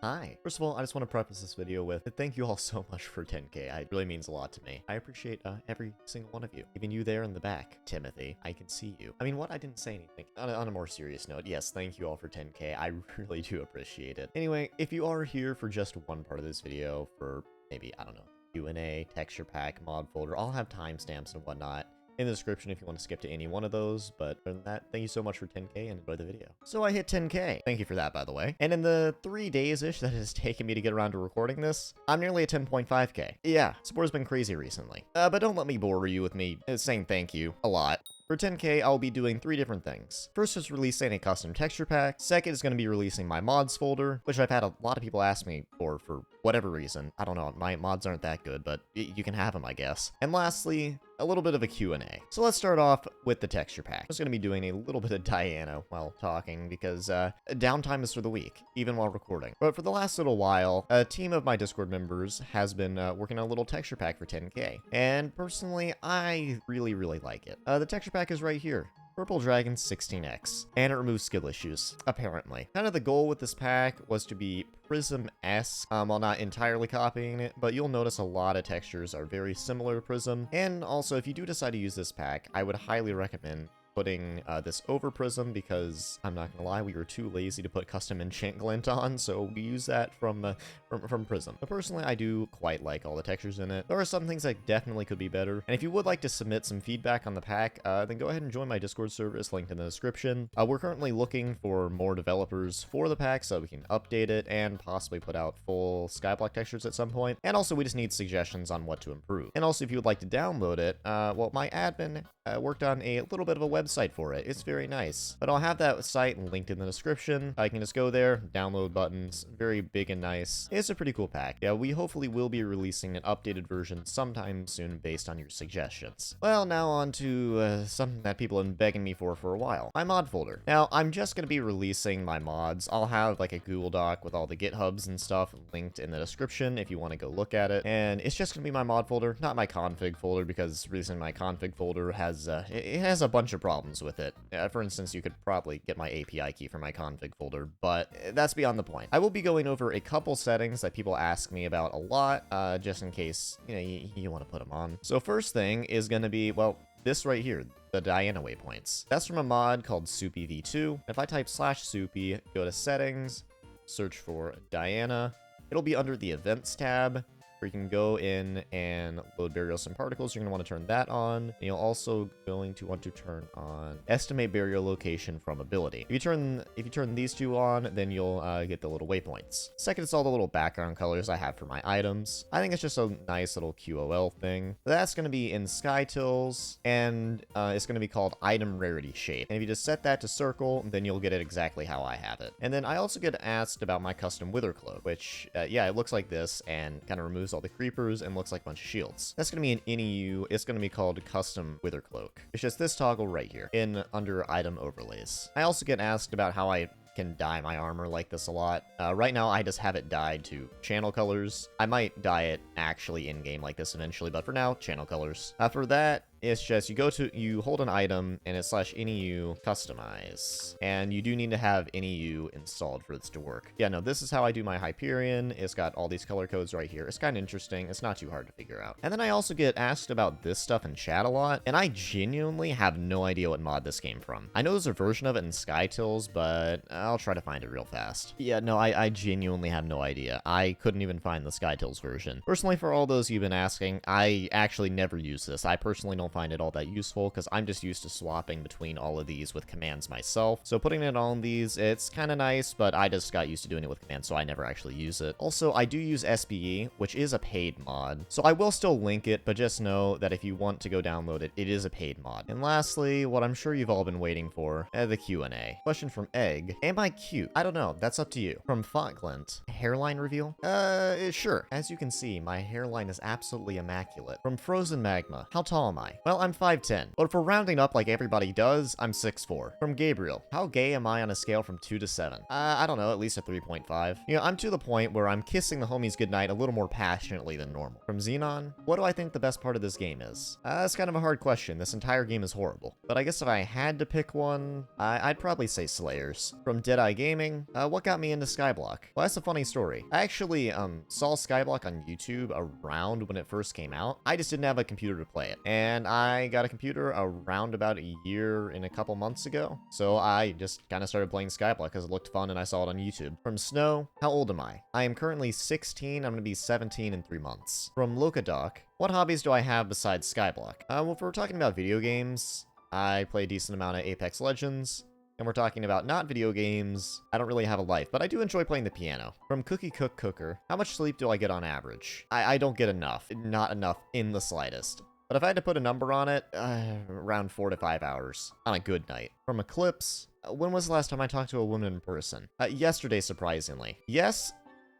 Hi. First of all, I just want to preface this video with thank you all so much for 10k. It really means a lot to me. I appreciate every single one of you. Even you there in the back, Timothy. I can see you. I mean, what? I didn't say anything. On a more serious note, yes, thank you all for 10k. I really do appreciate it. Anyway, if you are here for just one part of this video, for maybe, I don't know, QnA, texture pack, mod folder, I'll have timestamps and whatnot in the description if you want to skip to any one of those, but other than that, thank you so much for 10k and enjoy the video. So I hit 10k. Thank you for that, by the way. And in the 3 days-ish that it has taken me to get around to recording this, I'm nearly at 10.5k. Yeah, support has been crazy recently. But don't let me bore you with me saying thank you a lot. For 10k, I'll be doing 3 different things. First is releasing a custom texture pack. Second is going to be releasing my mods folder, which I've had a lot of people ask me for whatever reason. I don't know, my mods aren't that good, but you can have them, I guess. And lastly, a little bit of a Q&A. So let's start off with the texture pack. I'm just going to be doing a little bit of Diana while talking because downtime is for the week, even while recording. But for the last little while, a team of my Discord members has been working on a little texture pack for 10k. And personally, I really like it. The texture pack is right here. Purple Dragon 16X, and it removes skill issues, apparently. Kind of the goal with this pack was to be Prism-esque, while not entirely copying it, but you'll notice a lot of textures are very similar to Prism, and also if you do decide to use this pack, I would highly recommend putting this over Prism because I'm not gonna lie, we were too lazy to put custom enchant glint on, so we use that from Prism. But personally, I do quite like all the textures in it. There are some things that definitely could be better, and if you would like to submit some feedback on the pack, then go ahead and join my Discord service linked in the description. We're currently looking for more developers for the pack so we can update it and possibly put out full skyblock textures at some point. And also, we just need suggestions on what to improve. And also, if you would like to download it, well, my admin worked on a little bit of a website for it. It's very nice. But I'll have that site linked in the description. I can just go there, download buttons, very big and nice. It's a pretty cool pack. Yeah, we hopefully will be releasing an updated version sometime soon based on your suggestions. Well, now on to something that people have been begging me for a while. My mod folder. Now, I'm just going to be releasing my mods. I'll have like a Google Doc with all the GitHubs and stuff linked in the description if you want to go look at it. And it's just going to be my mod folder, not my config folder, because recently my config folder has it has a bunch of problems with it. For instance, you could probably get my API key for my config folder, but that's beyond the point. I will be going over a couple settings that people ask me about a lot, just in case, you know, you want to put them on. So first thing is going to be, well, this right here, the Diana waypoints. That's from a mod called Soupy v2. If I type /Soupy, go to settings, search for Diana, it'll be under the events tab, where you can go in and load burials and particles. You're going to want to turn that on. And you'll also going to want to turn on estimate burial location from ability. If you turn these two on, then you'll get the little waypoints. Second, it's all the little background colors I have for my items. I think it's just a nice little QOL thing. That's going to be in SkyTills, and it's going to be called item rarity shape. And if you just set that to circle, then you'll get it exactly how I have it. And then I also get asked about my custom wither cloak, which yeah, it looks like this and kind of removes all the creepers and looks like a bunch of shields. That's going to be an NEU. It's going to be called custom wither cloak. It's just this toggle right here in under item overlays. I also get asked about how I can dye my armor like this a lot. Right now, I just have it dyed to channel colors. I might dye it actually in-game like this eventually, but for now, channel colors. For that, it's just you hold an item and it's /NEU customize. And you do need to have NEU installed for this to work. Yeah, no, this is how I do my Hyperion. It's got all these color codes right here. It's kind of interesting. It's not too hard to figure out. And then I also get asked about this stuff in chat a lot, and I genuinely have no idea what mod this came from. I know there's a version of it in SkyTills, but I'll try to find it real fast. Yeah, no, I genuinely have no idea. I couldn't even find the SkyTills version. Personally, for all those you've been asking, I actually never use this. I personally don't find it all that useful because I'm just used to swapping between all of these with commands myself. So putting it on these, it's kind of nice, but I just got used to doing it with commands, so I never actually use it. Also, I do use SBE, which is a paid mod. So I will still link it, but just know that if you want to go download it, it is a paid mod. And lastly, what I'm sure you've all been waiting for, the Q&A. Question from Egg. Am I cute? I don't know. That's up to you. From Fontglint. Hairline reveal? Sure. As you can see, my hairline is absolutely immaculate. From Frozen Magma. How tall am I? Well, I'm 5'10", but for rounding up like everybody does, I'm 6'4". From Gabriel, how gay am I on a scale from 2 to 7? I don't know, at least a 3.5. You know, I'm to the point where I'm kissing the homies goodnight a little more passionately than normal. From Xenon, what do I think the best part of this game is? That's kind of a hard question. This entire game is horrible. But I guess if I had to pick one, I'd probably say Slayers. From Deadeye Gaming, what got me into Skyblock? Well, that's a funny story. I actually saw Skyblock on YouTube around when it first came out. I just didn't have a computer to play it. And I got a computer around about a year and a couple months ago. So I just kind of started playing Skyblock because it looked fun and I saw it on YouTube. From Snow, how old am I? I am currently 16. I'm going to be 17 in 3 months. From Lokadoc, what hobbies do I have besides Skyblock? Well, if we're talking about video games, I play a decent amount of Apex Legends. And we're talking about not video games, I don't really have a life, but I do enjoy playing the piano. From Cookie Cook Cooker, how much sleep do I get on average? I don't get enough. Not enough in the slightest. But if I had to put a number on it, around 4 to 5 hours on a good night. From Eclipse, when was the last time I talked to a woman in person? Yesterday, surprisingly. Yes,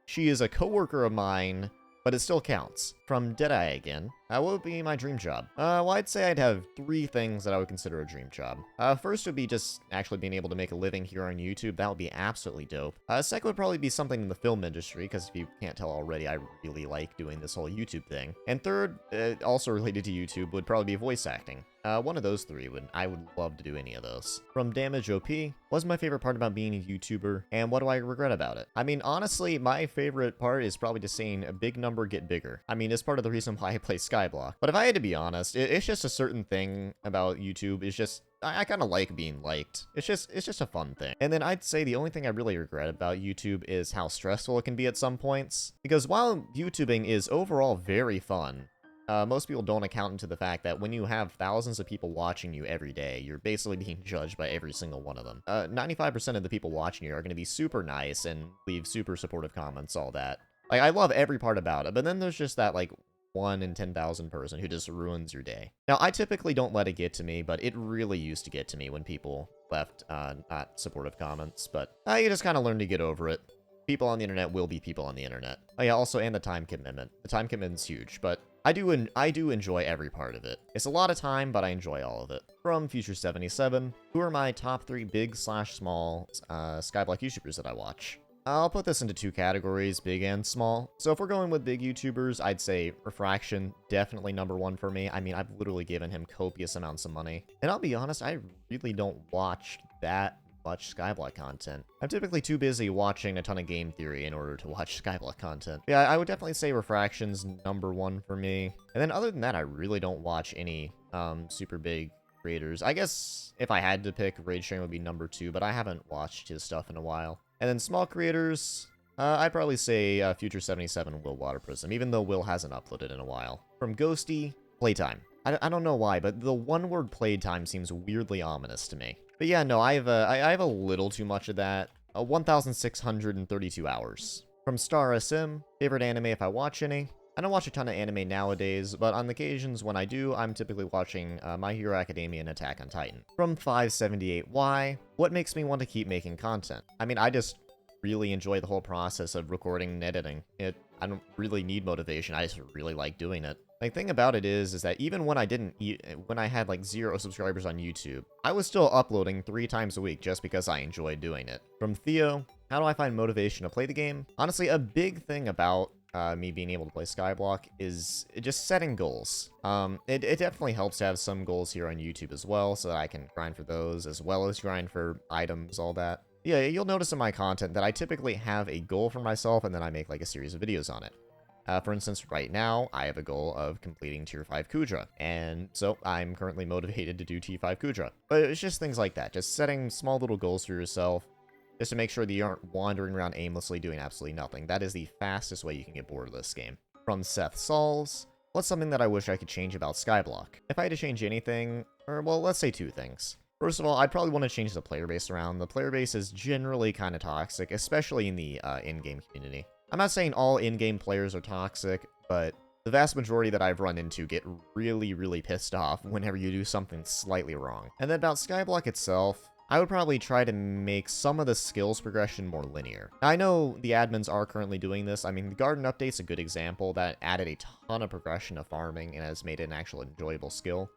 she is a coworker of mine, but it still counts. From Deadeye again, what would be my dream job? Well, I'd say I'd have 3 things that I would consider a dream job. First would be just actually being able to make a living here on YouTube. That would be absolutely dope. Second would probably be something in the film industry, because if you can't tell already, I really like doing this whole YouTube thing. And third, also related to YouTube, would probably be voice acting. One of those 3 I would love to do any of those. From Damage OP, what's my favorite part about being a YouTuber, and what do I regret about it? I mean, honestly, my favorite part is probably just seeing a big number get bigger. I mean, it's part of the reason why I play Skyblock. But if I had to be honest, it's just a certain thing about YouTube. It's just, I kind of like being liked. It's just a fun thing. And then I'd say the only thing I really regret about YouTube is how stressful it can be at some points. Because while YouTubing is overall very fun, most people don't account into the fact that when you have thousands of people watching you every day, you're basically being judged by every single one of them. 95% of the people watching you are going to be super nice and leave super supportive comments, all that. Like, I love every part about it, but then there's just that, like, 1 in 10,000 person who just ruins your day. Now, I typically don't let it get to me, but it really used to get to me when people left not supportive comments, but you just kind of learn to get over it. People on the internet will be people on the internet. Oh yeah, also, and the time commitment. The time commitment's huge, but I do enjoy every part of it. It's a lot of time, but I enjoy all of it. From Future77, who are my top 3 big/small Skyblock YouTubers that I watch? I'll put this into 2 categories, big and small. So if we're going with big YouTubers, I'd say Refraction, definitely #1 for me. I mean, I've literally given him copious amounts of money. And I'll be honest, I really don't watch that much Skyblock content. I'm typically too busy watching a ton of game theory in order to watch Skyblock content. Yeah, I would definitely say Refraction's #1 for me. And then other than that, I really don't watch any super big creators. I guess if I had to pick, Rage Train would be #2, but I haven't watched his stuff in a while. And then small creators, I'd probably say Future77 and Will Waterprism, even though Will hasn't uploaded in a while. From Ghosty, Playtime. I don't know why, but the one-word playtime seems weirdly ominous to me. But yeah, no, I have a little too much of that. 1,632 hours. From Star SM, favorite anime if I watch any. I don't watch a ton of anime nowadays, but on the occasions when I do, I'm typically watching My Hero Academia and Attack on Titan. From 578Y, what makes me want to keep making content? I mean, I just really enjoy the whole process of recording and editing. I don't really need motivation, I just really like doing it. The thing about it is that even when when I had like 0 subscribers on YouTube, I was still uploading 3 times a week just because I enjoyed doing it. From Theo, how do I find motivation to play the game? Honestly, a big thing about me being able to play Skyblock is just setting goals. It definitely helps to have some goals here on YouTube as well, so that I can grind for those, as well as grind for items, all that. Yeah, you'll notice in my content that I typically have a goal for myself, and then I make like a series of videos on it. For instance, right now, I have a goal of completing Tier 5 Kudra, and so I'm currently motivated to do T5 Kudra. But it's just things like that, just setting small little goals for yourself, just to make sure that you aren't wandering around aimlessly doing absolutely nothing. That is the fastest way you can get bored of this game. From Seth Sauls, what's something that I wish I could change about Skyblock? If I had to change anything, or well, let's say 2 things. First of all, I'd probably want to change the player base around. The player base is generally kind of toxic, especially in the in-game community. I'm not saying all in-game players are toxic, but the vast majority that I've run into get really, really pissed off whenever you do something slightly wrong. And then about Skyblock itself, I would probably try to make some of the skills progression more linear. Now, I know the admins are currently doing this. I mean, the Garden Update's a good example that added a ton of progression to farming and has made it an actual enjoyable skill.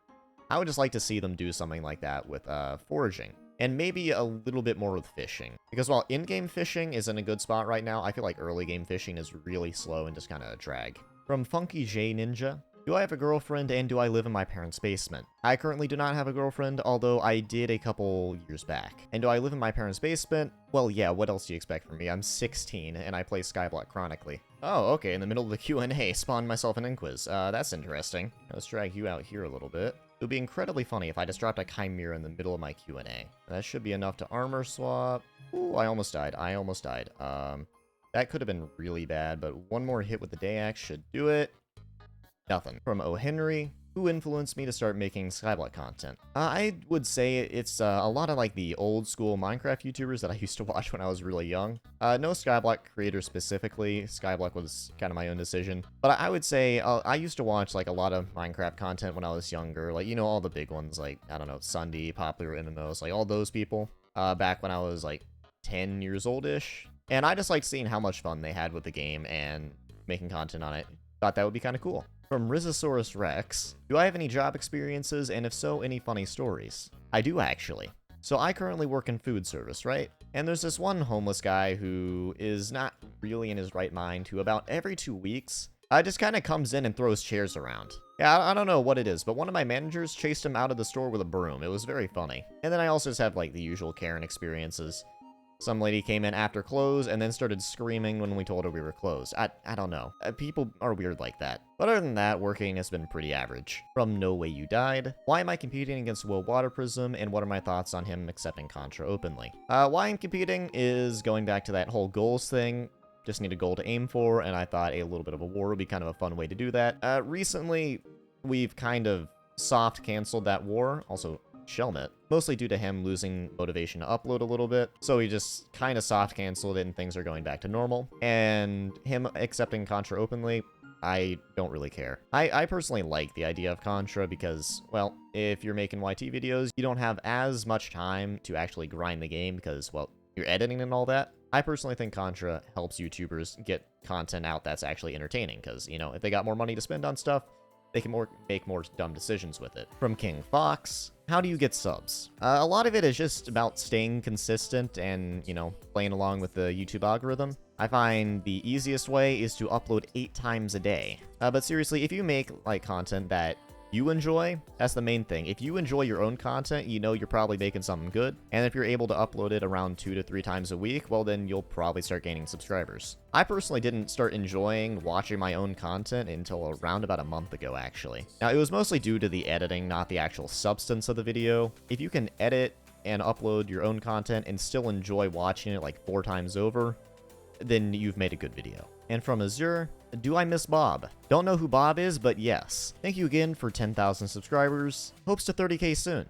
I would just like to see them do something like that with foraging. And maybe a little bit more with fishing. Because while in-game fishing is in a good spot right now, I feel like early-game fishing is really slow and just kind of a drag. From Funky J Ninja, do I have a girlfriend and do I live in my parents' basement? I currently do not have a girlfriend, although I did a couple years back. And do I live in my parents' basement? Well, yeah, what else do you expect from me? I'm 16 and I play Skyblock chronically. Oh, okay, in the middle of the Q&A, spawned myself an Inquiz. That's interesting. Let's drag you out here a little bit. It would be incredibly funny if I just dropped a Chimera in the middle of my Q&A. That should be enough to armor swap. Ooh, I almost died. That could have been really bad, but one more hit with the day axe should do it. Nothing. From O. Henry, who influenced me to start making Skyblock content? I would say it's a lot of like the old school Minecraft YouTubers that I used to watch when I was really young. No Skyblock creators specifically. Skyblock was kind of my own decision. But I would say I used to watch like a lot of Minecraft content when I was younger. Like, you know, all the big ones like, I don't know, Sunday, Popular MMOs, like all those people. Back when I was like 10 years old-ish. And I just liked seeing how much fun they had with the game and making content on it. Thought that would be kind of cool. From Rhizosaurus Rex, do I have any job experiences, and if so, any funny stories? I do, actually. So I currently work in food service, right? And there's this one homeless guy who is not really in his right mind, who about every 2 weeks, just kind of comes in and throws chairs around. Yeah, I don't know what it is, but one of my managers chased him out of the store with a broom. It was very funny. And then I also just have, like, the usual Karen experiences. Some lady came in after close and then started screaming when we told her we were closed. I don't know. People are weird like that. But other than that, working has been pretty average. From No Way You Died, why am I competing against Will Water Prism, and what are my thoughts on him accepting Contra openly? Why I'm competing is going back to that whole goals thing. Just need a goal to aim for, and I thought a little bit of a war would be kind of a fun way to do that. Recently, we've kind of soft canceled that war. Also, Shelmet, mostly due to him losing motivation to upload a little bit. So he just kind of soft canceled it and things are going back to normal. And him accepting Contra openly, I don't really care. I personally like the idea of Contra because, well, if you're making YT videos, you don't have as much time to actually grind the game because, well, you're editing and all that. I personally think Contra helps YouTubers get content out that's actually entertaining because, you know, if they got more money to spend on stuff, they can make more dumb decisions with it. From King Fox, how do you get subs? A lot of it is just about staying consistent and, you know, playing along with the YouTube algorithm. I find the easiest way is to upload 8 times a day. But seriously, if you make, like, content that you enjoy, that's the main thing. If you enjoy your own content, you know you're probably making something good. And if you're able to upload it around 2 to 3 times a week, well, then you'll probably start gaining subscribers. I personally didn't start enjoying watching my own content until around about a month ago, actually. Now, it was mostly due to the editing, not the actual substance of the video. If you can edit and upload your own content and still enjoy watching it like 4 times over, then you've made a good video. And from Azure, do I miss Bob? Don't know who Bob is, but yes. Thank you again for 10,000 subscribers. Hopes to 30k soon.